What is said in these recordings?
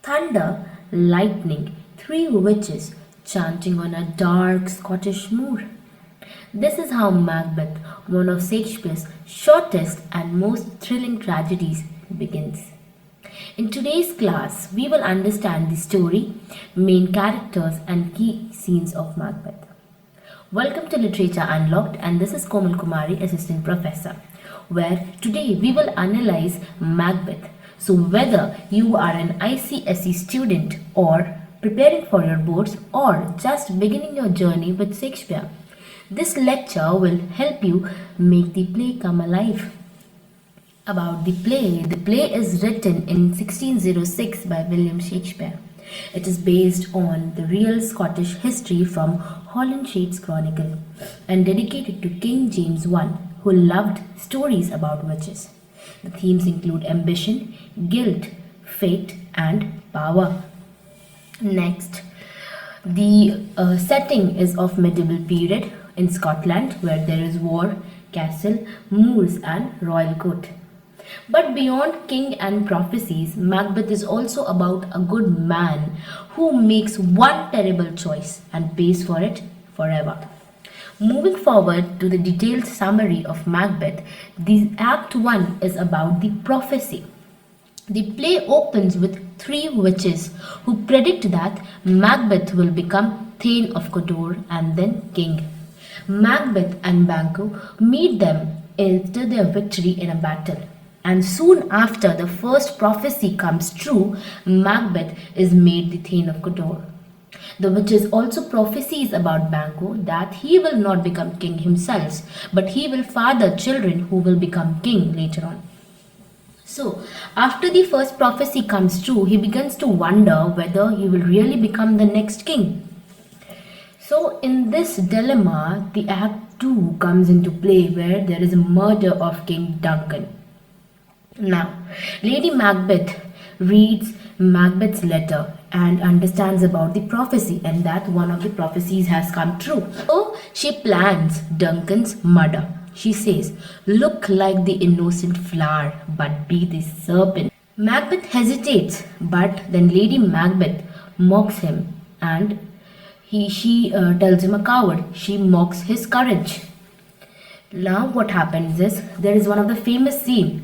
thunder, lightning, three witches chanting on a dark Scottish moor. This is how Macbeth, one of Shakespeare's shortest and most thrilling tragedies, begins. In today's class, we will understand the story, main characters, and key scenes of Macbeth. Welcome to Literature Unlocked, and this is Komal Kumari, Assistant Professor, where today we will analyze Macbeth. So whether you are an ICSE student or preparing for your boards or just beginning your journey with Shakespeare, this lecture will help you make the play come alive. About the play is written in 1606 by William Shakespeare. It is based on the real Scottish history from Holinshed's Chronicle and dedicated to King James I, who loved stories about witches. The themes include ambition, guilt, fate, and power. Next, the setting is of medieval period in Scotland, where there is war, castle, moors, and royal court. But beyond king and prophecies, Macbeth is also about a good man who makes one terrible choice and pays for it forever. Moving forward to the detailed summary of Macbeth, the Act 1 is about the prophecy. The play opens with three witches who predict that Macbeth will become Thane of Cawdor and then king. Macbeth and Banquo meet them after their victory in a battle. And soon after the first prophecy comes true, Macbeth is made the Thane of Cawdor. The witches also prophesies about Banquo that he will not become king himself, but he will father children who will become king later on. So, after the first prophecy comes true, he begins to wonder whether he will really become the next king. So, in this dilemma, the Act 2 comes into play, where there is a murder of King Duncan. Now, Lady Macbeth reads Macbeth's letter and understands about the prophecy and that one of the prophecies has come true. So she plans Duncan's murder. She says, "Look like the innocent flower, but be the serpent." Macbeth hesitates, but then Lady Macbeth mocks him and she tells him a coward. She mocks his courage. Now what happens is, there is one of the famous scenes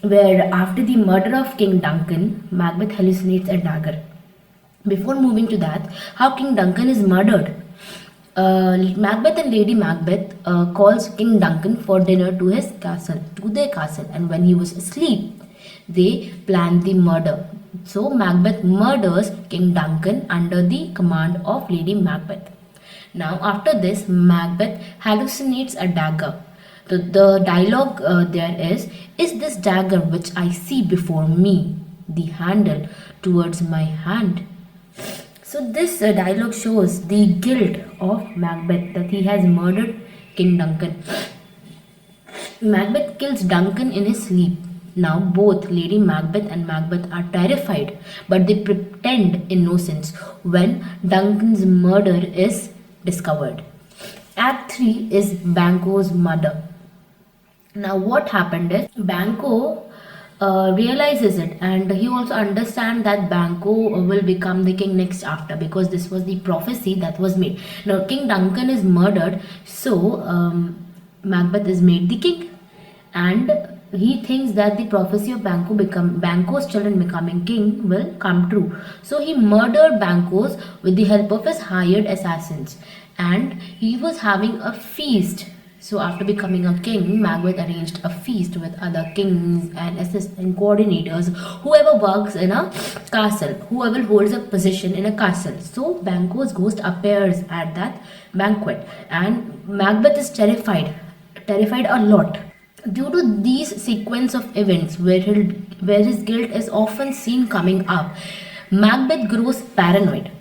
where after the murder of King Duncan, Macbeth hallucinates a dagger. Before moving to that, how King Duncan is murdered. Macbeth and Lady Macbeth calls King Duncan for dinner to their castle, and when he was asleep, they plan the murder. So Macbeth murders King Duncan under the command of Lady Macbeth. Now after this, Macbeth hallucinates a dagger. The dialogue there is this dagger which I see before me, the handle towards my hand. So this dialogue shows the guilt of Macbeth, that he has murdered King Duncan. Macbeth kills Duncan in his sleep. Now both Lady Macbeth and Macbeth are terrified, but they pretend innocence when Duncan's murder is discovered. Act 3 is Banquo's murder. Now what happened is, Banquo realizes it, and he also understands that Banquo will become the king next after, because this was the prophecy that was made. Now King Duncan is murdered, so Macbeth is made the king, and he thinks that the prophecy of Banquo's children becoming king will come true. So he murdered Banquo's with the help of his hired assassins, and he was having a feast. So after becoming a king, Macbeth arranged a feast with other kings and assistant coordinators, whoever works in a castle, whoever holds a position in a castle. So Banquo's ghost appears at that banquet, and Macbeth is terrified a lot. Due to these sequence of events where his guilt is often seen coming up, Macbeth grows paranoid.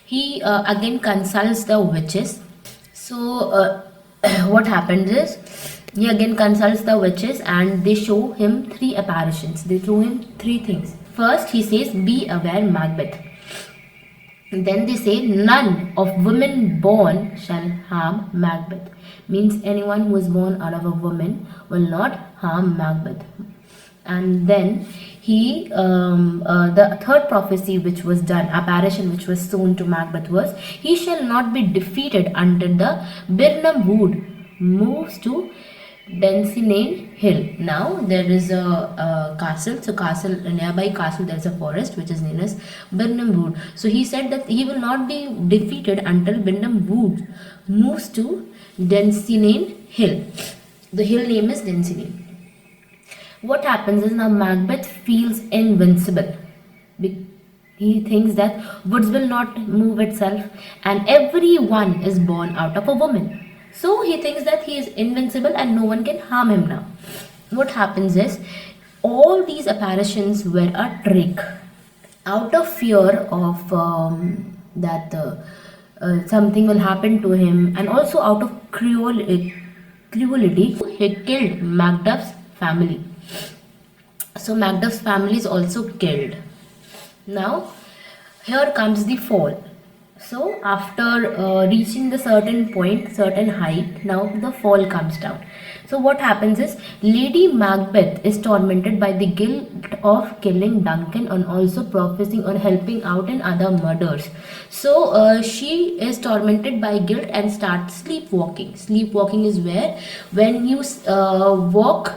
He again consults the witches. So what happens is, he again consults the witches, and they show him three apparitions. They show him three things. First, he says, "Be aware, Macbeth." Then they say, "None of women born shall harm Macbeth." Means anyone who is born out of a woman will not harm Macbeth. And then The third prophecy which was done, apparition which was shown to Macbeth was, he shall not be defeated until the Birnam Wood moves to Dunsinane Hill. Now there is a castle. So nearby castle there is a forest which is known as Birnam Wood. So he said that he will not be defeated until Birnam Wood moves to Dunsinane Hill. The hill name is Dunsinane. What happens is now Macbeth feels invincible. He thinks that woods will not move itself, and everyone is born out of a woman. So he thinks that he is invincible and no one can harm him now. What happens is, all these apparitions were a trick. Out of fear of that something will happen to him, and also out of cruelty, he killed Macduff's family. So Macduff's family is also killed. Now here comes the fall. So after reaching the certain point, certain height, now the fall comes down. So what happens is, Lady Macbeth is tormented by the guilt of killing Duncan and also prophesying on helping out in other murders. So she is tormented by guilt and starts sleepwalking. Sleepwalking is where when you walk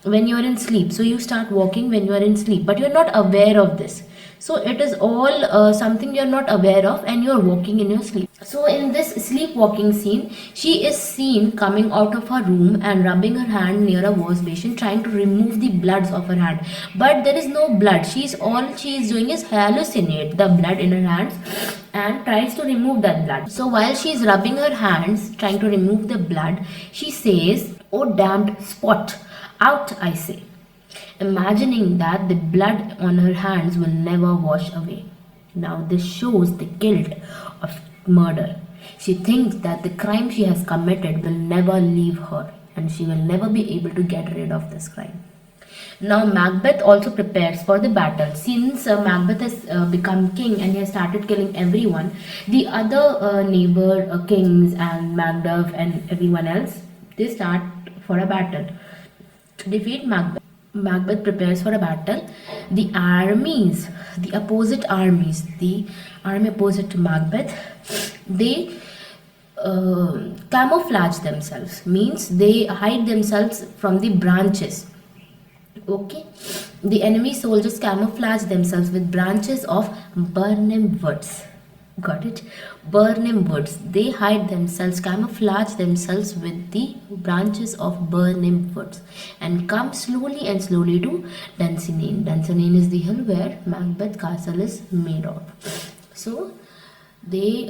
when you are in sleep. So you start walking when you are in sleep, but you are not aware of this. So it is all something you are not aware of, and you are walking in your sleep. So in this sleepwalking scene, she is seen coming out of her room and rubbing her hand near a wash basin, trying to remove the bloods of her hand. But there is no blood. All she is doing is hallucinate the blood in her hands and tries to remove that blood. So while she is rubbing her hands, trying to remove the blood, she says, "Oh damned spot, out I say," imagining that the blood on her hands will never wash away. Now this shows the guilt of murder. She thinks that the crime she has committed will never leave her, and she will never be able to get rid of this crime. Now Macbeth also prepares for the battle. Since Macbeth has become king and he has started killing everyone, the other neighbor kings and Macduff and everyone else, they start for a battle. To defeat Macbeth, Macbeth prepares for a battle. The armies, the opposite armies, the army opposite to Macbeth, they camouflage themselves, means they hide themselves from the branches. Okay, the enemy soldiers camouflage themselves with branches of Birnam woods. Got it? Birnam woods. They hide themselves, camouflage themselves with the branches of Birnam woods, and come slowly to Dunsinane. Dunsinane is the hill where Macbeth castle is made of. So they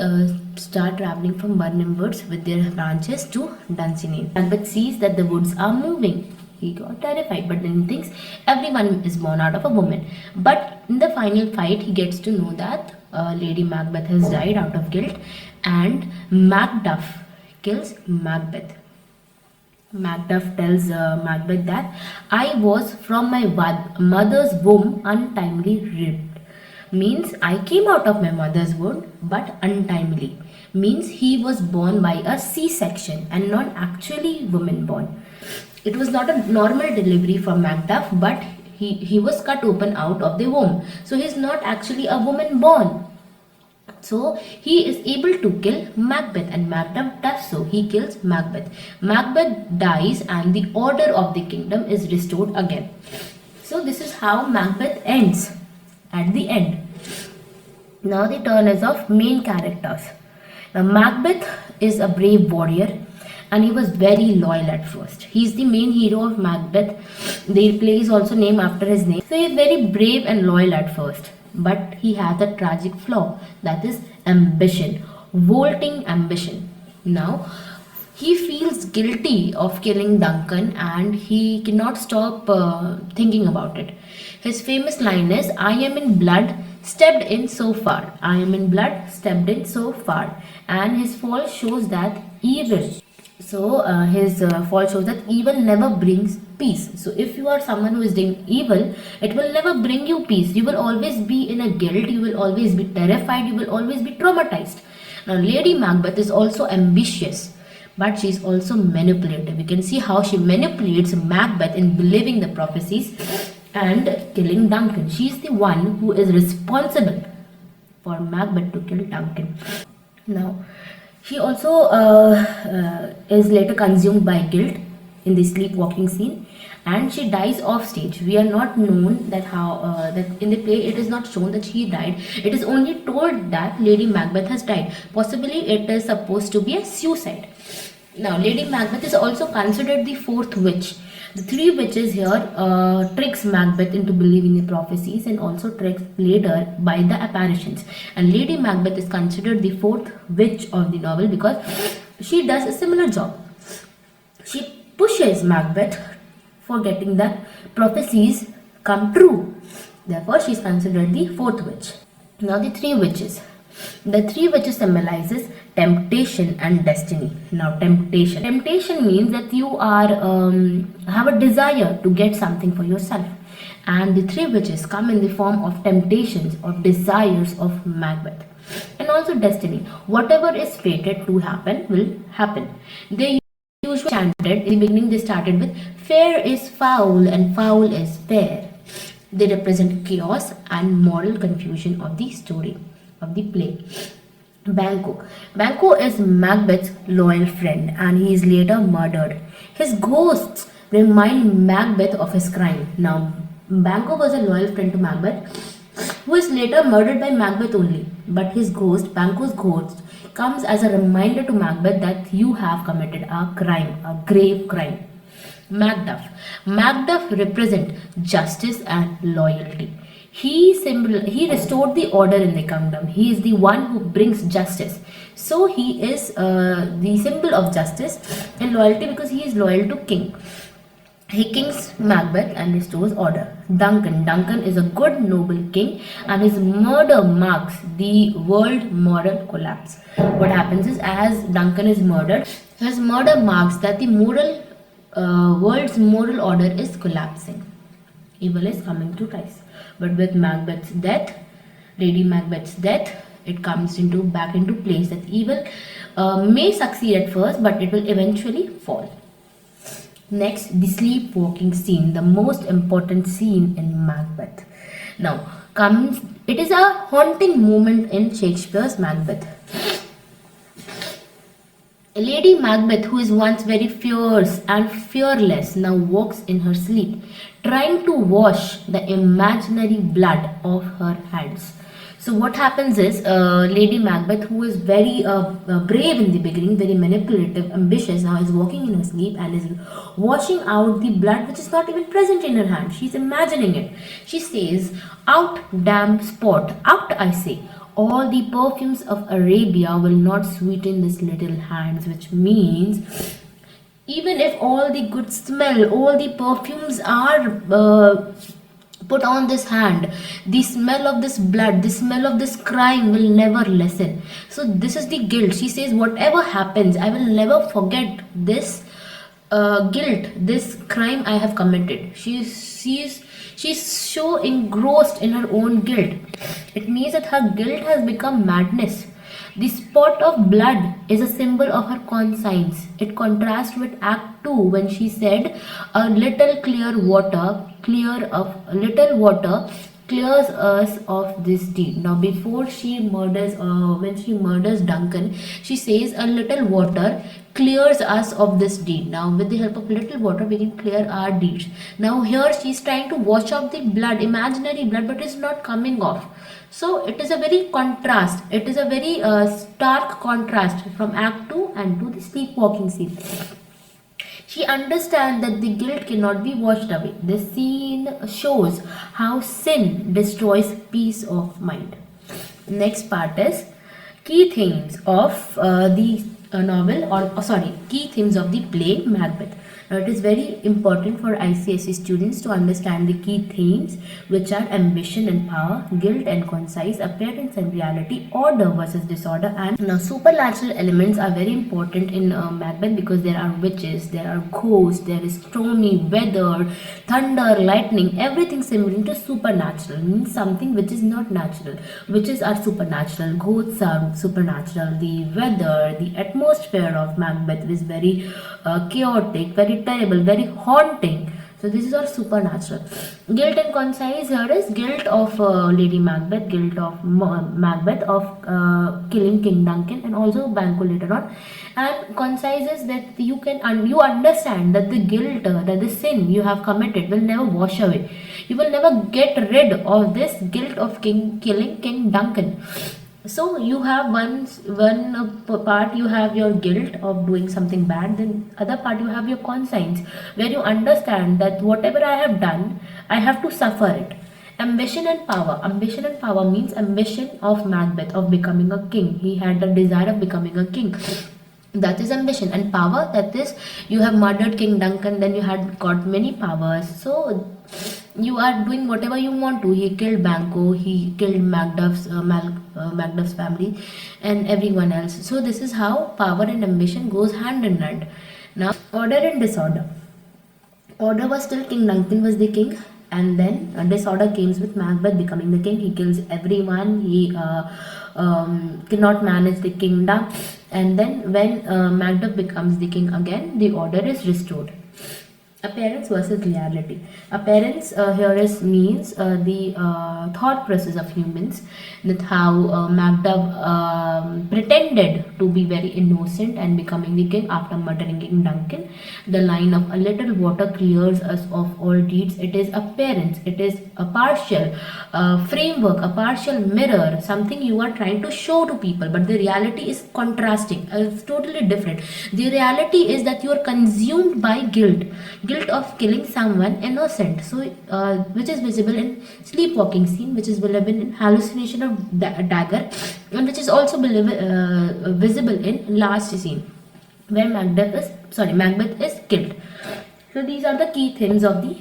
start traveling from Birnam woods with their branches to Dunsinane. Macbeth sees that the woods are moving. He got terrified, but then he thinks everyone is born out of a woman. But in the final fight, he gets to know that Lady Macbeth has died out of guilt, and Macduff kills Macbeth. Macduff tells Macbeth that I was from my mother's womb untimely ripped. Means I came out of my mother's womb but untimely. Means he was born by a C-section and not actually woman born. It was not a normal delivery for Macduff, but he was cut open out of the womb. So he is not actually a woman born. So he is able to kill Macbeth, and Macduff does so. He kills Macbeth. Macbeth dies and the order of the kingdom is restored again. So this is how Macbeth ends at the end. Now the turn is of main characters. Now Macbeth is a brave warrior, and he was very loyal at first. He is the main hero of Macbeth. The play is also named after his name. So he is very brave and loyal at first. But he has a tragic flaw, that is ambition, vaulting ambition. Now he feels guilty of killing Duncan and he cannot stop thinking about it. His famous line is, I am in blood, stepped in so far. I am in blood, stepped in so far. And his fall shows that evil. So his fall shows that evil never brings peace. So if you are someone who is doing evil, it will never bring you peace. You will always be in a guilt. You will always be terrified. You will always be traumatized. Now Lady Macbeth is also ambitious, but she is also manipulative. You can see how she manipulates Macbeth in believing the prophecies, and killing Duncan. She's the one who is responsible for Macbeth to kill Duncan. Now, she also is later consumed by guilt in the sleepwalking scene, and she dies off stage. We are not known that how that in the play it is not shown that she died. It is only told that Lady Macbeth has died. Possibly it is supposed to be a suicide. Now, Lady Macbeth is also considered the fourth witch. The three witches here tricks Macbeth into believing the prophecies and also tricks later by the apparitions. And Lady Macbeth is considered the fourth witch of the novel because she does a similar job. She pushes Macbeth for getting the prophecies come true. Therefore, she is considered the fourth witch. Now, the three witches. The three witches symbolizes temptation and destiny. Now, temptation. Temptation means that you are have a desire to get something for yourself, and the three witches come in the form of temptations or desires of Macbeth. And also destiny. Whatever is fated to happen will happen. They usually chanted in the beginning. They started with fair is foul and foul is fair. They represent chaos and moral confusion of the story, of the play. Banquo. Banquo is Macbeth's loyal friend and he is later murdered. His ghosts remind Macbeth of his crime. Now, Banquo was a loyal friend to Macbeth who is later murdered by Macbeth only. But his ghost, Banquo's ghost, comes as a reminder to Macbeth that you have committed a crime, a grave crime. Macduff. Macduff represents justice and loyalty. He restored the order in the kingdom. He is the one who brings justice. So he is the symbol of justice and loyalty because he is loyal to king. He kings Macbeth and restores order. Duncan. Duncan is a good noble king and his murder marks the world moral collapse. What happens is as Duncan is murdered, his murder marks that the world's moral order is collapsing. Evil is coming to rise. But with Macbeth's death, Lady Macbeth's death, it comes back into place that evil may succeed at first, but it will eventually fall. Next, the sleepwalking scene, the most important scene in Macbeth. Now, it is a haunting moment in Shakespeare's Macbeth. Lady Macbeth, who is once very fierce and fearless, now walks in her sleep, trying to wash the imaginary blood off her hands. So what happens is, Lady Macbeth, who is very brave in the beginning, very manipulative, ambitious, now is walking in her sleep and is washing out the blood which is not even present in her hand. She's imagining it. She says, "Out, damn spot, out, I say. All the perfumes of Arabia will not sweeten this little hands," which means even if all the good smell, all the perfumes are put on this hand, the smell of this blood, the smell of this crime will never lessen. So this is the guilt. She says, whatever happens, I will never forget this guilt, this crime I have committed. She's so engrossed in her own guilt. It means that her guilt has become madness. The spot of blood is a symbol of her conscience. It contrasts with Act 2 when she said, "A little water clears us of this deed." Now, before she murders, when she murders Duncan, she says, "A little water clears us of this deed." Now, with the help of little water, we can clear our deeds. Now, here she's trying to wash off the blood, imaginary blood, but it's not coming off. So, it is a very contrast. It is a very stark contrast from Act 2 and to the sleepwalking scene. She understands that the guilt cannot be washed away. This scene shows how sin destroys peace of mind. Next part is key themes of the key themes of the play Macbeth. Now, it is very important for ICSE students to understand the key themes, which are ambition and power, guilt and conscience, appearance and reality, order versus disorder, and now supernatural elements are very important in Macbeth because there are witches, there are ghosts, there is stormy weather, thunder, lightning, everything similar to supernatural, means something which is not natural. Witches are supernatural, ghosts are supernatural, the weather, the atmosphere of Macbeth is very chaotic, very terrible, very haunting. So this is all supernatural. Guilt and concise here is guilt of Lady Macbeth, guilt of Macbeth of killing King Duncan, and also Banquo later on. And concise is that you can you understand that the guilt, that the sin you have committed will never wash away. You will never get rid of this guilt of killing King Duncan. So you have one part, you have your guilt of doing something bad, then other part you have your conscience, where you understand that whatever I have done, I have to suffer it. Ambition and power. Ambition and power means ambition of Macbeth of becoming a king. He had the desire of becoming a king. That is ambition. And power, that is, you have murdered King Duncan, then you had got many powers. So you are doing whatever you want to. He killed Banquo, he killed Macduff's family and everyone else. So this is how power and ambition goes hand in hand. Now, order and disorder. Order was still King Duncan was the king, and then disorder comes with Macbeth becoming the king. He kills everyone. He cannot manage the kingdom, and then when Macduff becomes the king again, the order is restored. Appearance versus reality. Appearance here is means the thought process of humans, that how Macduff pretended to be very innocent and becoming the king after murdering King Duncan. The line of a little water clears us of all deeds. It is appearance. It is a partial framework, a partial mirror, something you are trying to show to people, but the reality is contrasting. It's totally different. The reality is that you are consumed by guilt of killing someone innocent, so which is visible in sleepwalking scene, which is visible in hallucination of Dagger, and which is also visible in last scene where Macbeth is killed. So these are the key things of the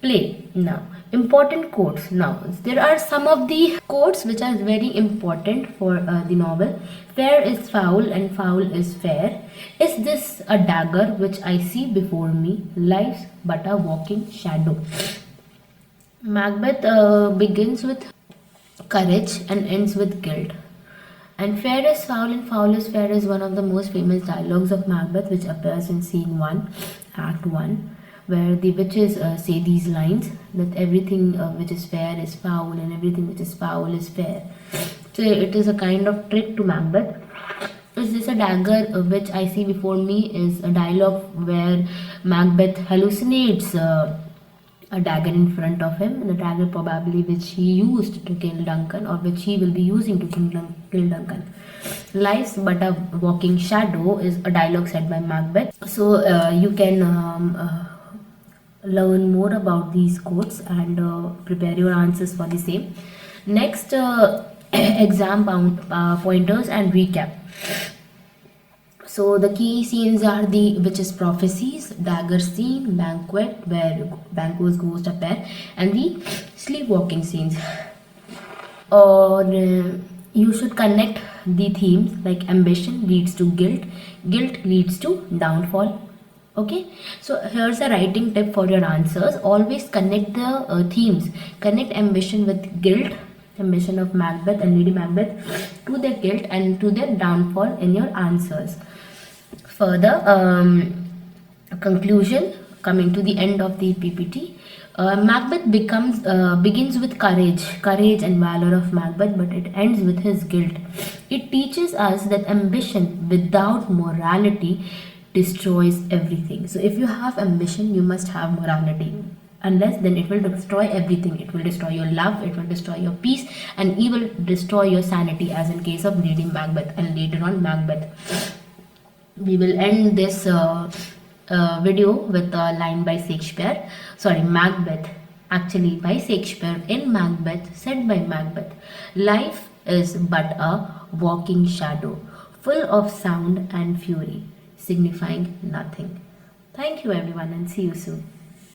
play. Now, important quotes. Now, there are some of the quotes which are very important for the novel. Fair is foul and foul is fair. Is this a dagger which I see before me? Life's but a walking shadow. Macbeth begins with courage and ends with guilt. And fair is foul and foul is fair is one of the most famous dialogues of Macbeth, which appears in scene 1, act 1, where the witches say these lines, that everything which is fair is foul and everything which is foul is fair. So it is a kind of trick to Macbeth. Is this a dagger which I see before me is a dialogue where Macbeth hallucinates a dagger in front of him, and the dagger probably which he used to kill Duncan, or which he will be using to kill Duncan. Life's but a walking shadow is a dialogue said by Macbeth. So you can learn more about these quotes and prepare your answers for the same. Next, exam pointers and recap. So the key scenes are the witches' prophecies, Dagger scene, Banquet where Banquo's ghost appear, and the sleepwalking scenes. Or you should connect the themes like ambition leads to guilt, guilt leads to downfall. Okay, so here's a writing tip for your answers. Always connect the themes. Connect ambition with guilt, ambition of Macbeth and Lady Macbeth, to their guilt and to their downfall in your answers. Further, conclusion, coming to the end of the PPT. Macbeth begins with courage and valor of Macbeth, but it ends with his guilt. It teaches us that ambition without morality destroys everything. So if you have ambition, you must have morality. Unless, then it will destroy everything. It will destroy your love, it will destroy your peace, and it will destroy your sanity, as in case of Lady Macbeth and later on Macbeth. We will end this video with a line by Shakespeare. Macbeth, actually by Shakespeare in Macbeth, said by Macbeth. Life is but a walking shadow, full of sound and fury, signifying nothing. Thank you everyone, and see you soon.